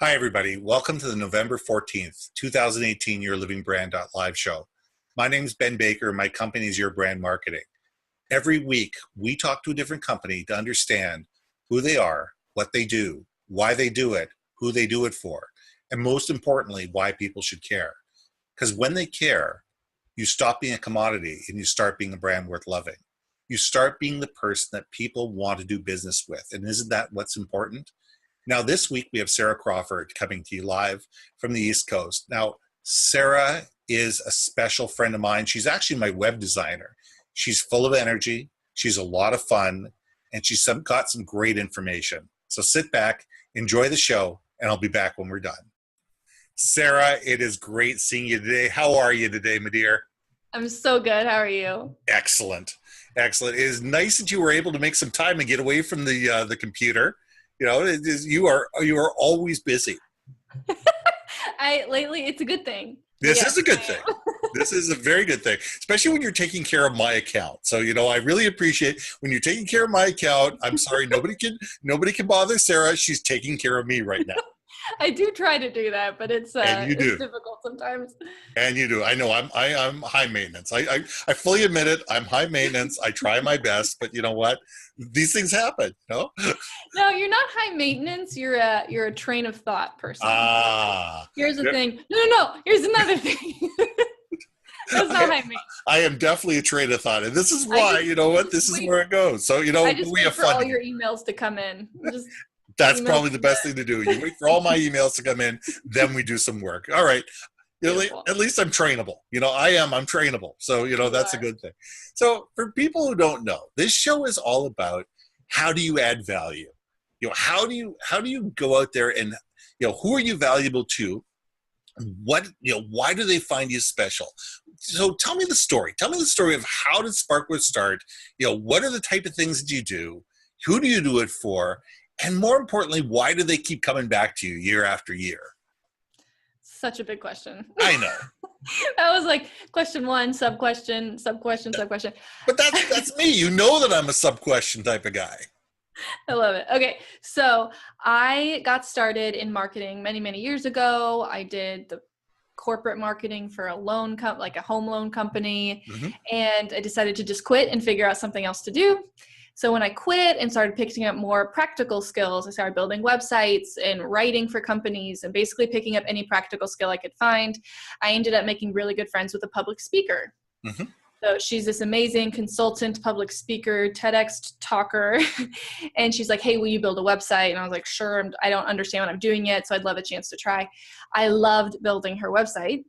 Hi, everybody. Welcome to the November 14th, 2018 Your Living Brand live show. My name is Ben Baker, and my company is Your Brand Marketing. Every week, we talk to a different company to understand who they are, what they do, why they do it, who they do it for, and most importantly, why people should care. Because when they care, you stop being a commodity and you start being a brand worth loving. You start being the person that people want to do business with. And isn't that what's important? Now, this week, we have Sarah Crawford coming to you live from the East Coast. Now, Sarah is a special friend of mine. She's actually my web designer. She's full of energy. She's a lot of fun. And she's got some great information. So sit back, enjoy the show, and I'll be back when we're done. Sarah, it is great seeing you today. How are you today, my dear? I'm so good. How are you? Excellent. Excellent. It is nice that you were able to make some time and get away from the computer. You know, you are always busy. Lately, it's a good thing. This is a good thing. This is a very good thing, especially when you're taking care of my account. So, you know, I really appreciate when you're taking care of my account. I'm sorry, nobody can bother Sarah. She's taking care of me right now. I do try to do that, but it's difficult sometimes. And you do. I know. I'm high maintenance. I fully admit it. I'm high maintenance. I try my best, but you know what? These things happen. You know? No, you're not high maintenance. You're a train of thought person. Here's the thing. No. Here's another thing. That's not high maintenance. I am definitely a train of thought, and this is why. You know what? This is where it goes. So you know, I just wait for all your emails to come in. That's probably the best thing to do. You wait for all my emails to come in, then we do some work. All right. At least I'm trainable. You know, I'm trainable. So, you know, that's a good thing. So for people who don't know, this show is all about how do you add value? You know, how do you go out there and, you know, who are you valuable to? What, you know, why do they find you special? So tell me the story. Tell me the story of how did Sparkwood start? You know, what are the type of things that you do? Who do you do it for? And more importantly, why do they keep coming back to you year after year? Such a big question. I know. That was like question one, sub-question, sub-question, sub-question. But that's me. You know that I'm a sub-question type of guy. I love it. Okay. So I got started in marketing many, many years ago. I did the corporate marketing for a loan like a home loan company. Mm-hmm. And I decided to just quit and figure out something else to do. So when I quit and started picking up more practical skills, I started building websites and writing for companies and basically picking up any practical skill I could find. I ended up making really good friends with a public speaker. Mm-hmm. So she's this amazing consultant, public speaker, TEDx talker. And she's like, hey, will you build a website? And I was like, sure. I don't understand what I'm doing yet, so I'd love a chance to try. I loved building her website.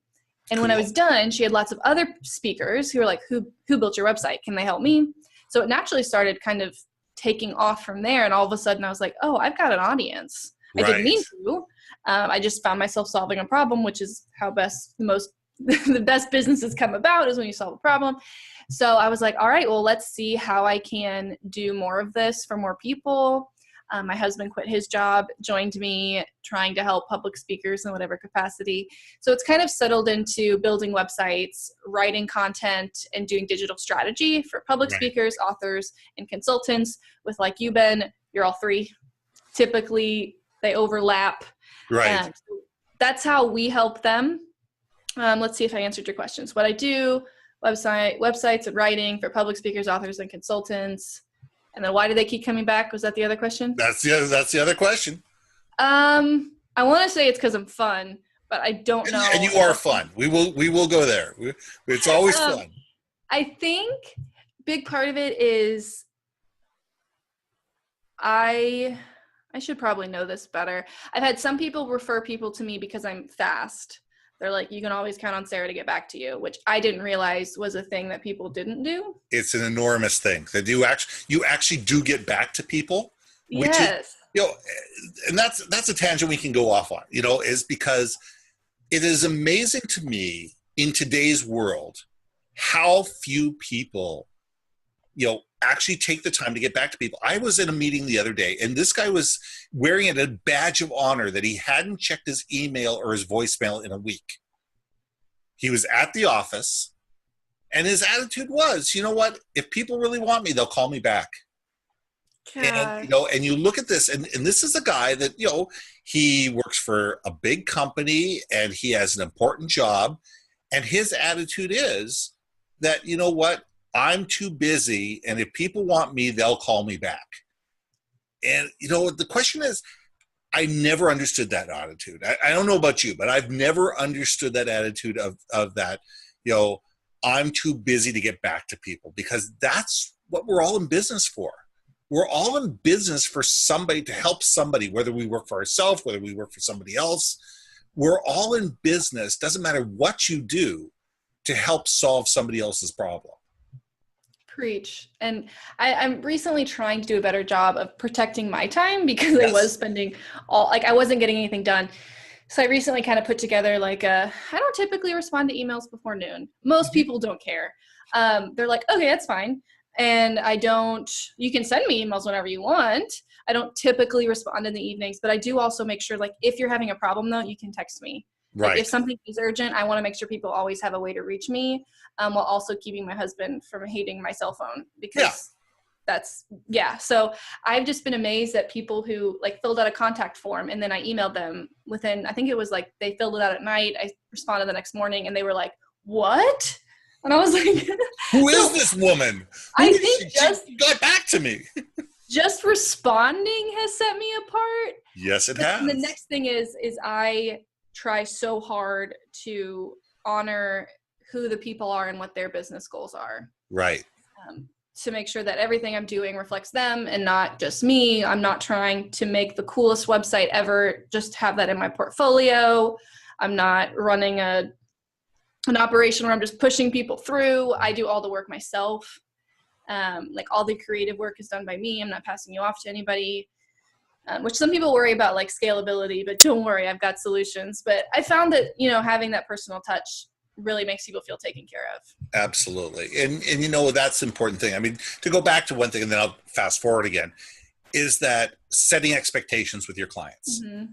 And when I was done, she had lots of other speakers who were like, who built your website? Can they help me? So it naturally started kind of taking off from there. And all of a sudden I was like, oh, I've got an audience. Right. I didn't mean to. I just found myself solving a problem, which is how the best businesses come about, is when you solve a problem. So I was like, all right, well, let's see how I can do more of this for more people. My husband quit his job, joined me, trying to help public speakers in whatever capacity. So it's kind of settled into building websites, writing content, and doing digital strategy for public speakers, authors, and consultants. With like you, Ben, you're all three. Typically, they overlap. Right. So that's how we help them. Let's see if I answered your questions. What I do, websites and writing for public speakers, authors, and consultants. And then why do they keep coming back? Was that the other question? That's the other question. I want to say it's because I'm fun, but I don't know. And you are fun. We will go there. It's always fun. I think big part of it is I should probably know this better. I've had some people refer people to me because I'm fast. They're like, you can always count on Sarah to get back to you, which I didn't realize was a thing that people didn't do. It's an enormous thing that you actually do get back to people. Which yes. Is, you know, and that's a tangent we can go off on, you know, is because it is amazing to me in today's world how few people, you know, actually take the time to get back to people. I was in a meeting the other day, and this guy was wearing a badge of honor that he hadn't checked his email or his voicemail in a week. He was at the office, and his attitude was, you know what? If people really want me, they'll call me back. And, God. and you look at this, and this is a guy that, he works for a big company and he has an important job. And his attitude is that, you know what, I'm too busy. And if people want me, they'll call me back. And, the question is, I never understood that attitude. I don't know about you, but I've never understood that attitude of that, I'm too busy to get back to people, because that's what we're all in business for. We're all in business for somebody, to help somebody, whether we work for ourselves, whether we work for somebody else. We're all in business, doesn't matter what you do, to help solve somebody else's problem. Preach. And I'm recently trying to do a better job of protecting my time, because Yes. I was spending I wasn't getting anything done. So I recently kind of put together I don't typically respond to emails before noon. Most people don't care. They're like, okay, that's fine. And you can send me emails whenever you want. I don't typically respond in the evenings, but I do also make sure, if you're having a problem though, you can text me. Right. If something is urgent, I want to make sure people always have a way to reach me, while also keeping my husband from hating my cell phone, because So I've just been amazed at people who filled out a contact form, and then I emailed them within, I think it was they filled it out at night. I responded the next morning and they were like, what? And I was like, who is this woman? I think she got back to me. Just responding has set me apart. Yes, it has. And the next thing is I try so hard to honor who the people are and what their business goals are. Right. To make sure that everything I'm doing reflects them and not just me. I'm not trying to make the coolest website ever, just have that in my portfolio. I'm not running an operation where I'm just pushing people through. I do all the work myself. All the creative work is done by me. I'm not passing you off to anybody, which some people worry about, scalability, but don't worry, I've got solutions. But I found that, having that personal touch really makes people feel taken care of. Absolutely. And that's the important thing. I mean, to go back to one thing, and then I'll fast forward again, is that setting expectations with your clients. Mm-hmm.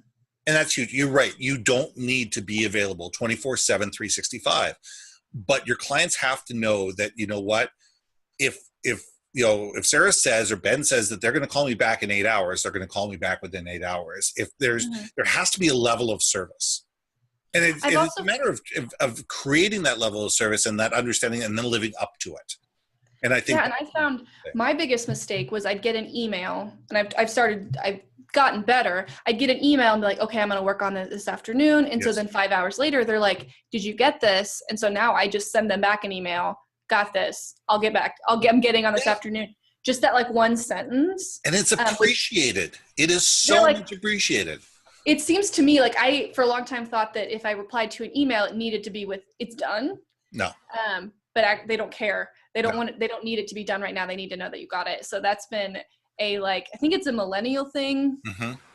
And that's huge. You're right. You don't need to be available 24/7, 365. But your clients have to know that, if Sarah says or Ben says that they're going to call me back in 8 hours, they're going to call me back within 8 hours. If there has to be a level of service. And it's a matter of creating that level of service and that understanding, and then living up to it. And I think and I found my biggest mistake was I'd get an email, and I've gotten better. I'd get an email and be like, okay, I'm going to work on this afternoon. And so then 5 hours later, they're like, did you get this? And so now I just send them back an email. Got this. I'll get back. I'm getting on this afternoon. Just that one sentence. And it's appreciated. It is so much appreciated. It seems to me I, for a long time, thought that if I replied to an email, it needed to be with, it's done. No. But they don't care. They don't want it. They don't need it to be done right now. They need to know that you got it. So that's been I think it's a millennial thing,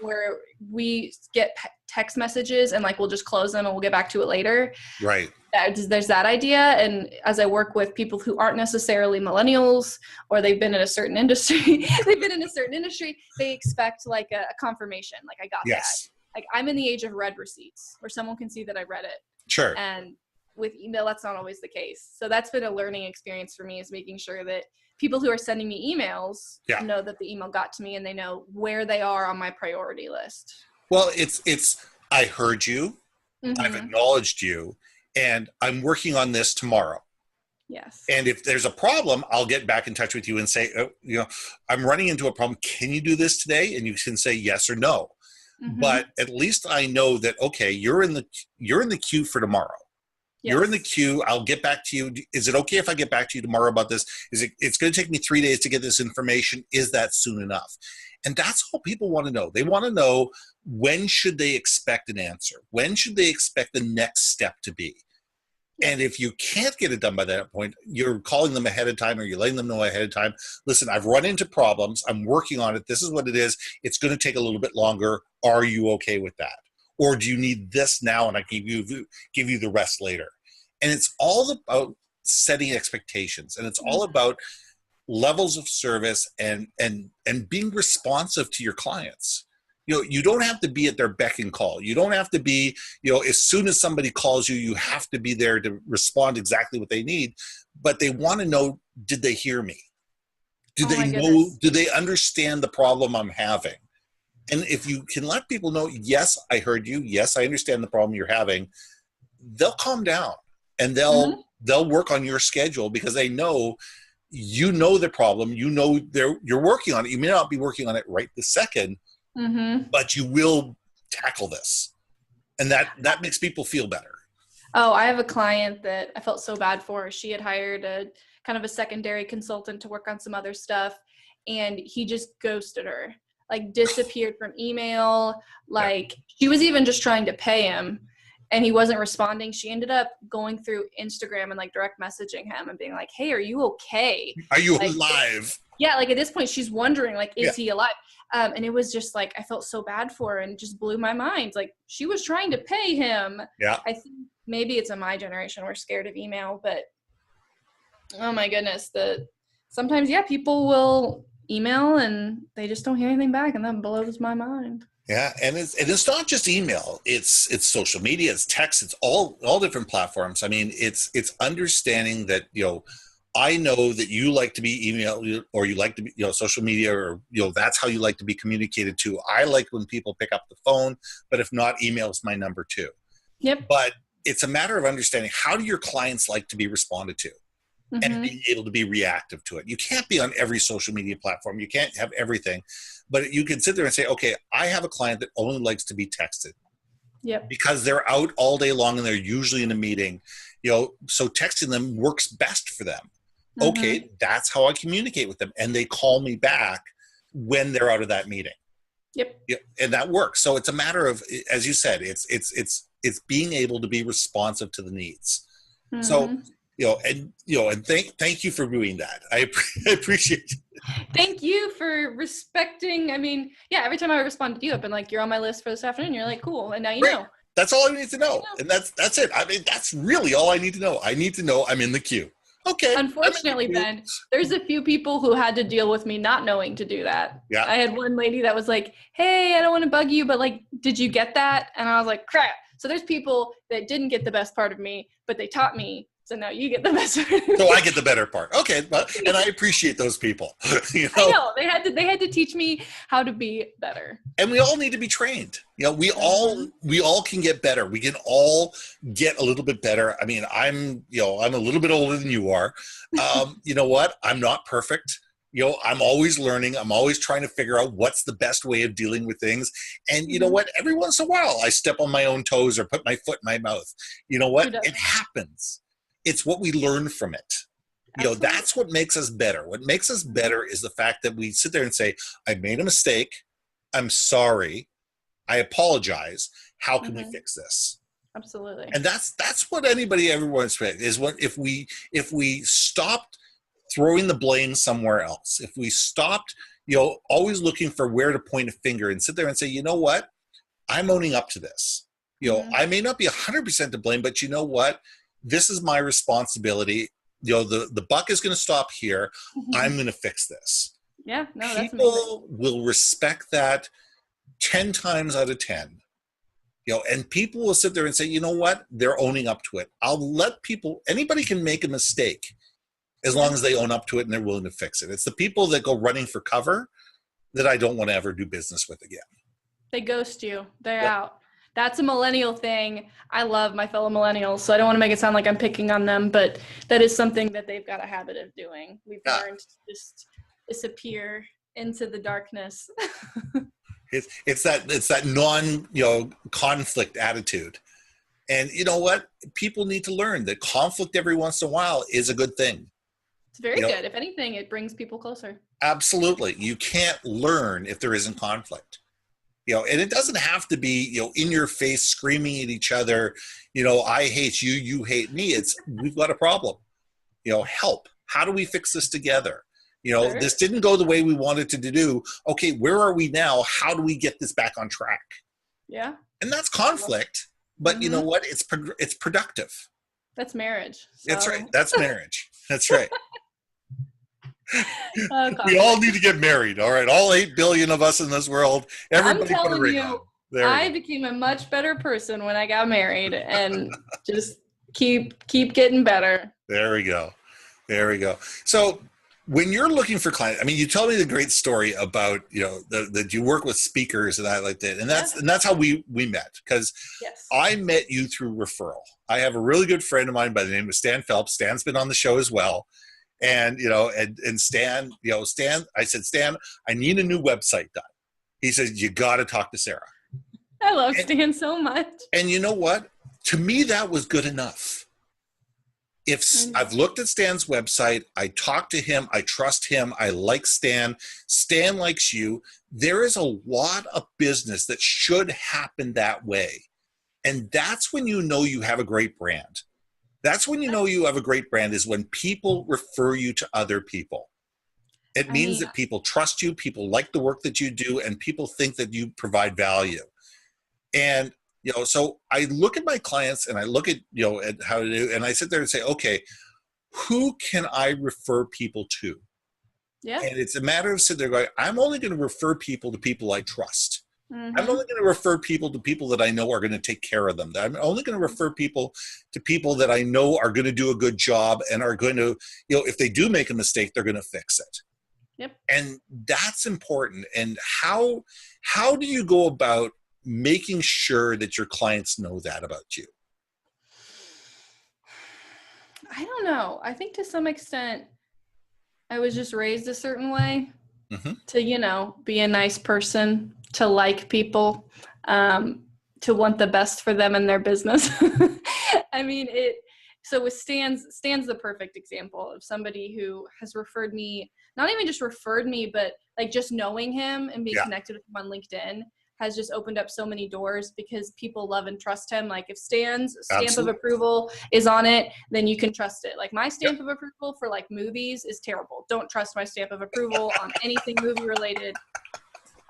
where we get text messages and we'll just close them and we'll get back to it later. Right. There's that idea. And as I work with people who aren't necessarily millennials, or they've been in a certain industry, they expect a confirmation. I got that. I'm in the age of read receipts, where someone can see that I read it. Sure. And with email, that's not always the case. So that's been a learning experience for me, is making sure that people who are sending me emails know that the email got to me, and they know where they are on my priority list. Well, it's I heard you, I've acknowledged you, and I'm working on this tomorrow. Yes. And if there's a problem, I'll get back in touch with you and say, I'm running into a problem. Can you do this today? And you can say yes or no. But at least I know that, okay, you're in the queue for tomorrow. Yes. You're in the queue. I'll get back to you. Is it okay if I get back to you tomorrow about this? It's going to take me 3 days to get this information. Is that soon enough? And that's all people want to know. They want to know, when should they expect an answer? When should they expect the next step to be? And if you can't get it done by that point, you're calling them ahead of time, or you're letting them know ahead of time, listen, I've run into problems. I'm working on it. This is what it is. It's going to take a little bit longer. Are you okay with that? Or do you need this now and I give you the rest later? And it's all about setting expectations, and it's all about levels of service and being responsive to your clients. You don't have to be at their beck and call. You don't have to be, as soon as somebody calls you, you have to be there to respond exactly what they need. But they want to know, did they hear me? Do Oh they my know, goodness. do they understand the problem I'm having? And if you can let people know, yes, I heard you. Yes, I understand the problem you're having. They'll calm down and Mm-hmm. they'll work on your schedule because they know you know the problem. You know you're working on it. You may not be working on it right this second, Mm-hmm. but you will tackle this, and that makes people feel better. Oh, I have a client that I felt so bad for. She had hired a kind of a secondary consultant to work on some other stuff, and he just ghosted her, like disappeared from email. Yeah. Like she was even just trying to pay him, and he wasn't responding. She ended up going through Instagram and like direct messaging him and being like, "Hey, are you okay?" Are you Like, alive? yeah, like at this point, she's wondering, like, Yeah. is he alive? And it was just like I felt so bad for her, and it just blew my mind. Like she was trying to pay him. Yeah. I think maybe it's in my generation we're scared of email, but oh my goodness, sometimes people will email and they just don't hear anything back, and that blows my mind. Yeah, and it's not just email. It's social media, it's text, it's all different platforms. I mean, it's understanding that, I know that you like to be emailed or you like to be, social media, or, that's how you like to be communicated to. I like when people pick up the phone, but if not, email is my number too. Yep. But it's a matter of understanding, how do your clients like to be responded to, and being able to be reactive to it. You can't be on every social media platform. You can't have everything, but you can sit there and say, okay, I have a client that only likes to be texted. Yep. Because they're out all day long and they're usually in a meeting, so texting them works best for them. Okay, that's how I communicate with them. And they call me back when they're out of that meeting. Yep. And that works. So it's a matter of, as you said, it's being able to be responsive to the needs. So, and thank you for doing that. I appreciate it. Thank you for respecting. I mean, every time I respond to you, I've been like, you're on my list for this afternoon. You're like, cool. And now you know. That's all I need to know. And that's it. I mean, that's really all I need to know. I need to know I'm in the queue. Okay. Unfortunately, Ben, there's a few people who had to deal with me not knowing to do that. Yeah. I had one lady that was like, hey, I don't want to bug you, but like, did you get that? And I was like, crap. So there's people that didn't get the best part of me, but they taught me. So now you get the best part of me. So I get the better part. Okay. And I appreciate those people. I know. They had to teach me how to be better. And we all need to be trained. We all can get better. We can all get a little bit better. I mean, I'm a little bit older than you are. You know what? I'm not perfect. I'm always learning. I'm always trying to figure out what's the best way of dealing with things. And you know what? Every once in a while, I step on my own toes or put my foot in my mouth. You know what? It happens. It's what we learn from it. That's what makes us better. What makes us better is the fact that we sit there and say, I made a mistake. I'm sorry. I apologize. How can we fix this? Absolutely. And that's what everyone expects is if we stopped throwing the blame somewhere else, if we stopped, always looking for where to point a finger and sit there and say, you know what, I'm owning up to this. I may not be 100% to blame, but you know what, this is my responsibility. The buck is going to stop here. I'm going to fix this. Yeah, no, that's amazing. People will respect that 10 times out of 10. And people will sit there and say, you know what, they're owning up to it. I'll let anybody can make a mistake as long as they own up to it and they're willing to fix it. It's the people that go running for cover that I don't want to ever do business with again. They ghost you. They're out. That's a millennial thing. I love my fellow millennials, so I don't want to make it sound like I'm picking on them, but that is something that they've got a habit of doing. We've learned to just disappear into the darkness. It's that conflict attitude. And you know what? People need to learn that conflict every once in a while is a good thing. It's very good. If anything, it brings people closer. Absolutely. You can't learn if there isn't conflict. And it doesn't have to be, in your face, screaming at each other, I hate you, you hate me. It's, we've got a problem, help. How do we fix this together? This didn't go the way we wanted to do. Okay, where are we now? How do we get this back on track? Yeah. And that's conflict, but you know what? It's productive. That's marriage. So. That's right. That's marriage. That's right. We all need to get married. All right. All 8 billion of us in this world. Everybody put a ring on. I became a much better person when I got married, and just keep getting better. There we go. So when you're looking for clients, I mean, you told me the great story about, that you work with speakers and that like that. And that's how we met, because Yes. I met you through referral. I have a really good friend of mine by the name of Stan Phelps. Stan's been on the show as well. And, and Stan, I said, Stan, I need a new website done. He says, you got to talk to Sarah. I love Stan so much. And you know what? To me, that was good enough. If I've looked at Stan's website, I talked to him, I trust him, I like Stan, Stan likes you, there is a lot of business that should happen that way. And that's when you know you have a great brand. That's when you know you have a great brand, is when people refer you to other people. It means that people trust you, people like the work that you do, and people think that you provide value. And so I look at my clients and I look at, at how to do, and I sit there and say, okay, who can I refer people to? Yeah. And it's a matter of sitting there going, I'm only going to refer people to people I trust. Mm-hmm. I'm only going to refer people to people that I know are going to take care of them. I'm only going to refer people to people that I know are going to do a good job and are going to, if they do make a mistake, they're going to fix it. Yep. And that's important. And how do you go about making sure that your clients know that about you? I don't know. I think to some extent I was just raised a certain way to, be a nice person, to like people, to want the best for them in their business. I mean, so with Stan's the perfect example of somebody who has referred me, not even just referred me, but like just knowing him and being connected with him on LinkedIn has just opened up so many doors, because people love and trust him. Like if Stan's stamp of approval is on it, then you can trust it. Like my stamp of approval for like movies is terrible. Don't trust my stamp of approval on anything movie related.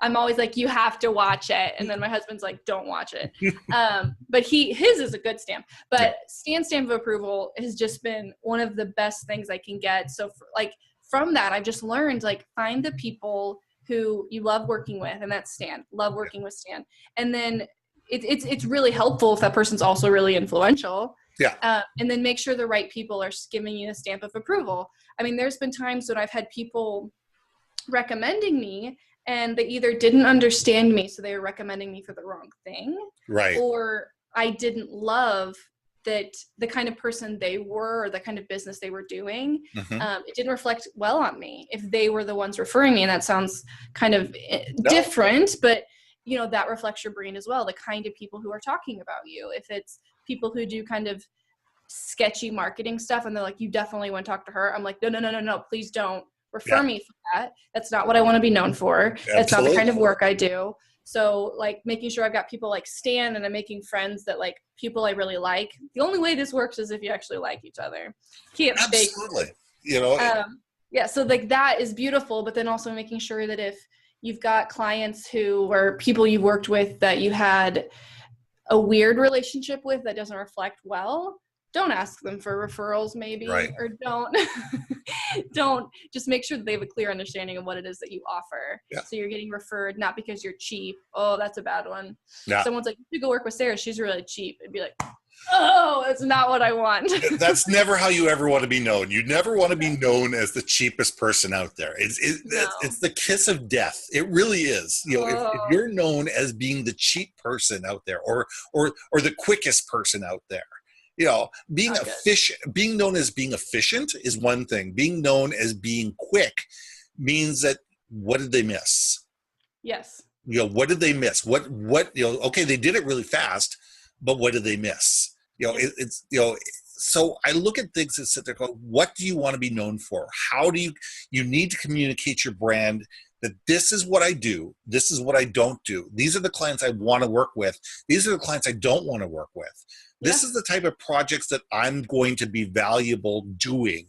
I'm always like, you have to watch it. And then my husband's like, don't watch it. But his is a good stamp. But Stan's stamp of approval has just been one of the best things I can get. So from that, I've just learned, like, find the people who you love working with, and that's Stan. Love working with Stan. And then it's really helpful if that person's also really influential. Yeah. And then make sure the right people are giving you a stamp of approval. I mean, there's been times when I've had people recommending me, and they either didn't understand me, so they were recommending me for the wrong thing. Right. Or I didn't love that the kind of person they were, or the kind of business they were doing, it didn't reflect well on me if they were the ones referring me. And that sounds kind of different, but that reflects your brain as well. The kind of people who are talking about you. If it's people who do kind of sketchy marketing stuff and they're like, you definitely want to talk to her. I'm like, no, please don't refer me for that. That's not what I want to be known for. Absolutely. That's not the kind of work I do. So like making sure I've got people like Stan, and I'm making friends that like people I really like. The only way this works is if you actually like each other. Can't fake. Absolutely. So like that is beautiful, but then also making sure that if you've got clients who or people you've worked with that you had a weird relationship with that doesn't reflect well, don't ask them for referrals maybe, or don't just make sure that they have a clear understanding of what it is that you offer. Yeah. So you're getting referred, not because you're cheap. Oh, that's a bad one. Yeah. Someone's like, you should go work with Sarah. She's really cheap. It'd be like, oh, that's not what I want. That's never how you ever want to be known. You never want to be known as the cheapest person out there. It's the kiss of death. It really is. If you're known as being the cheap person out there, or the quickest person out there, being efficient, being known as being efficient is one thing. Being known as being quick means that, what did they miss? Yes. What did they miss? Okay, they did it really fast, but what did they miss? So I look at things and sit there and go, what do you want to be known for? How do you need to communicate your brand that this is what I do. This is what I don't do. These are the clients I want to work with. These are the clients I don't want to work with. This is the type of projects that I'm going to be valuable doing,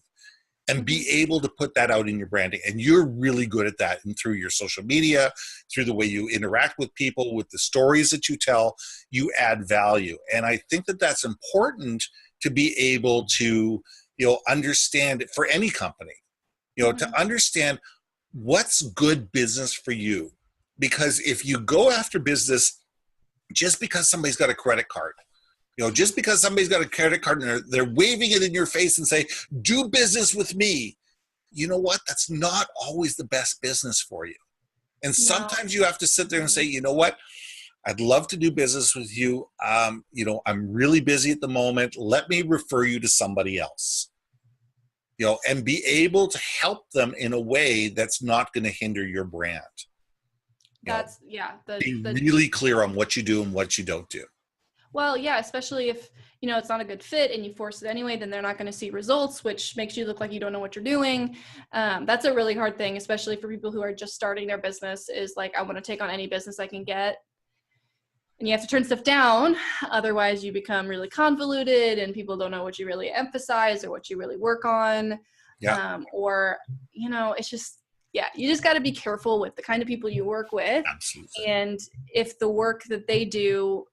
and be able to put that out in your branding. And you're really good at that, and through your social media, through the way you interact with people, with the stories that you tell, you add value. And I think that that's important to be able to, understand it for any company, to understand what's good business for you. Because if you go after business just because somebody's got a credit card, just because somebody's got a credit card and they're waving it in your face and say, do business with me, you know what? That's not always the best business for you. And sometimes you have to sit there and say, you know what? I'd love to do business with you. You know, I'm really busy at the moment. Let me refer you to somebody else. You know, and be able to help them in a way that's not going to hinder your brand. That's, be really clear on what you do and what you don't do. Well, yeah, especially if, you know, it's not a good fit and you force it anyway, then they're not going to see results, which makes you look like you don't know what you're doing. That's a really hard thing, especially for people who are just starting their business, is like, I want to take on any business I can get. And you have to turn stuff down. Otherwise you become really convoluted and people don't know what you really emphasize or what you really work on. Or, you know, it's just, you just got to be careful with the kind of people you work with. Absolutely. And if the work that they do,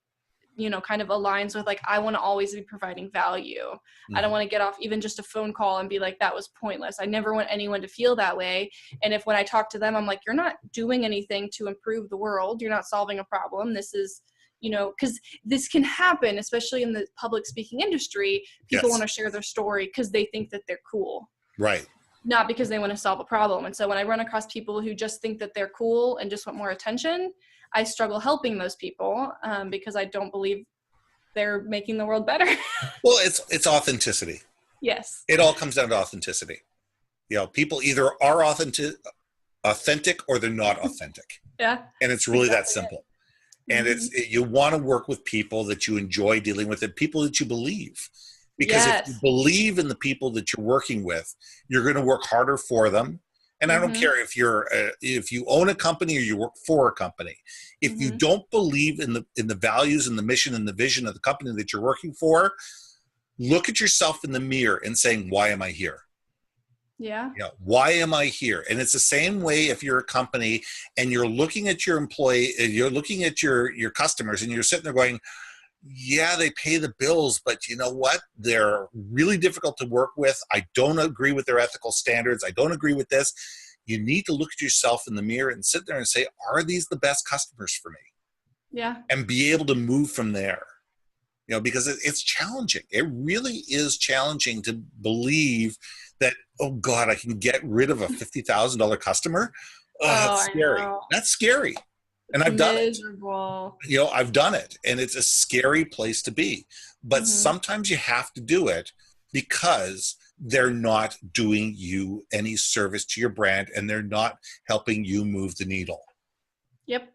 you know, kind of aligns with, like, I want to always be providing value. I don't want to get off even just a phone call and be like, that was pointless. I never want anyone to feel that way. And if when I talk to them, I'm like, you're not doing anything to improve the world. You're not solving a problem. This is, you know, because this can happen, especially in the public speaking industry. People want to share their story because they think that they're cool. Right. Not because they want to solve a problem. And so when I run across people who just think that they're cool and just want more attention, I struggle helping those people because I don't believe they're making the world better. Well, it's authenticity. Yes. It all comes down to authenticity. You know, people either are authentic or they're not authentic. Yeah. And it's really that simple. And you want to work with people that you enjoy dealing with and people that you believe. Because if you believe in the people that you're working with, you're going to work harder for them. And I don't care if you own a company or you work for a company. If you don't believe in the values and the mission and the vision of the company that you're working for, look at yourself in the mirror and saying, why am I here? Yeah. You know, why am I here? And it's the same way if you're a company and you're looking at your employee, you're looking at your customers and you're sitting there going, yeah, they pay the bills, but you know what? They're really difficult to work with. I don't agree with their ethical standards. I don't agree with this. You need to look at yourself in the mirror and sit there and say, are these the best customers for me? Yeah. And be able to move from there. You know, because it's challenging. It really is challenging to believe that, oh God, I can get rid of a $50,000 customer. Oh, that's scary. That's scary. And I've done it. You know, I've done it. And it's a scary place to be. But sometimes you have to do it because they're not doing you any service to your brand and they're not helping you move the needle. Yep.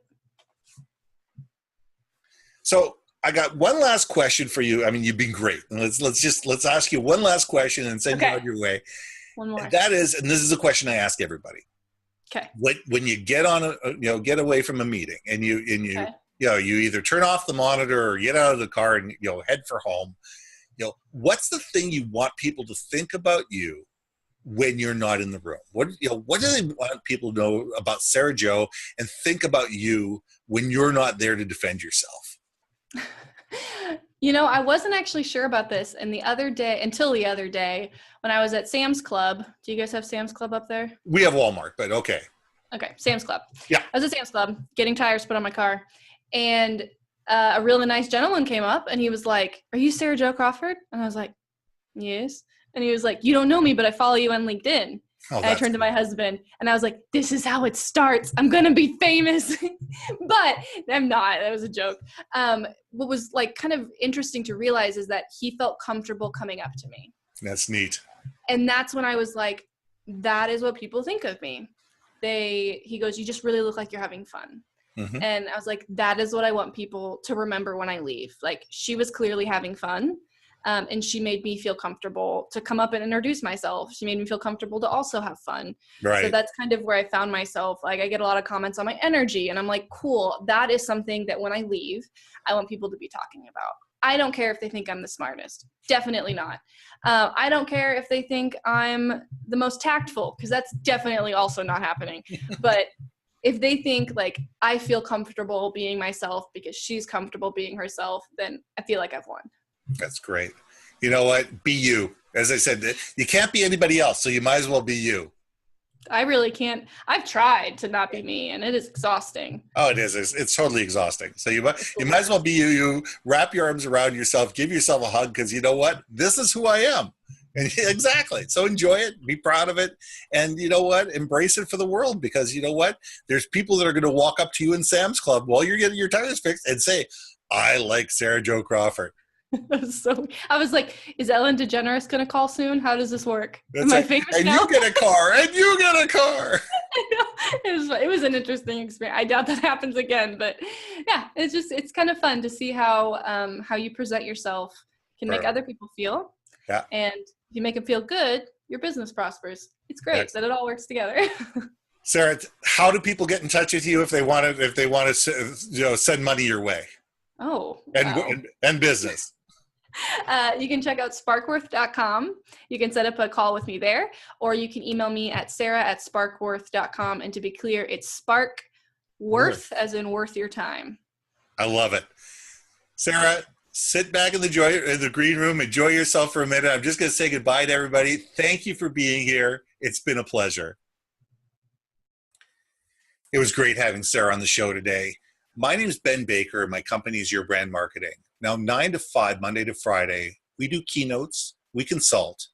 So I got one last question for you. I mean, you've been great. Let's ask you one last question and send you on your way. One more. And that is, and this is a question I ask everybody. Okay. When you get on get away from a meeting and you either turn off the monitor or get out of the car and head for home, what's the thing you want people to think about you when you're not in the room? What do they want people to know about Sarah Jo and think about you when you're not there to defend yourself? I wasn't actually sure about this until the other day when I was at Sam's Club. Do you guys have Sam's Club up there? We have Walmart, but okay. Okay, Sam's Club. Yeah. I was at Sam's Club getting tires put on my car, and a really nice gentleman came up and he was like, "Are you Sarah Jo Crawford?" And I was like, "Yes." And he was like, "You don't know me, but I follow you on LinkedIn." And I turned to my husband and I was like, "This is how it starts. I'm going to be famous." But I'm not. That was a joke. What was kind of interesting to realize is that he felt comfortable coming up to me. That's neat. And that's when I was like, that is what people think of me. He goes, "You just really look like you're having fun." Mm-hmm. And I was like, that is what I want people to remember when I leave. Like, she was clearly having fun. And she made me feel comfortable to come up and introduce myself. She made me feel comfortable to also have fun. Right. So that's kind of where I found myself. Like, I get a lot of comments on my energy and I'm like, cool. That is something that when I leave, I want people to be talking about. I don't care if they think I'm the smartest. Definitely not. I don't care if they think I'm the most tactful, because that's definitely also not happening. But if they think I feel comfortable being myself because she's comfortable being herself, then I feel like I've won. That's great. You know what? Be you. As I said, you can't be anybody else, so you might as well be you. I really can't. I've tried to not be me, and it is exhausting. Oh, it is. It's totally exhausting. So you might as well be you. You wrap your arms around yourself, give yourself a hug, because you know what? This is who I am. Exactly. So enjoy it, be proud of it, and you know what? Embrace it for the world, because you know what? There's people that are going to walk up to you in Sam's Club while you're getting your tires fixed and say, I like Sarah Jo Crawford. So I was like, is Ellen DeGeneres going to call soon? How does this work? That's Am I right. famous And now? you get a car, and you get a car. It was an interesting experience. I doubt that happens again, but yeah, it's kind of fun to see how you present yourself can make other people feel. Yeah. And if you make them feel good, your business prospers. It's great that it all works together. Sarah, how do people get in touch with you if they want to send money your way? Oh, and business. You can check out sparkworth.com. You can set up a call with me there, or you can email me at sarah@sparkworth.com. And to be clear, it's Spark Worth as in worth your time. I love it. Sarah, sit back in the green room, enjoy yourself for a minute. I'm just going to say goodbye to everybody. Thank you for being here. It's been a pleasure. It was great having Sarah on the show today. My name is Ben Baker, and my company is Your Brand Marketing. Now, 9 to 5, Monday to Friday, we do keynotes, we consult,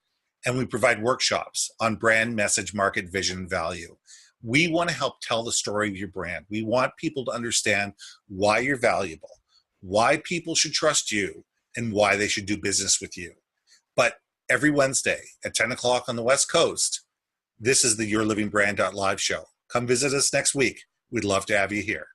and we provide workshops on brand, message, market, vision, and value. We want to help tell the story of your brand. We want people to understand why you're valuable, why people should trust you, and why they should do business with you. But every Wednesday at 10 o'clock on the West Coast, this is the YourLivingBrand.live show. Come visit us next week. We'd love to have you here.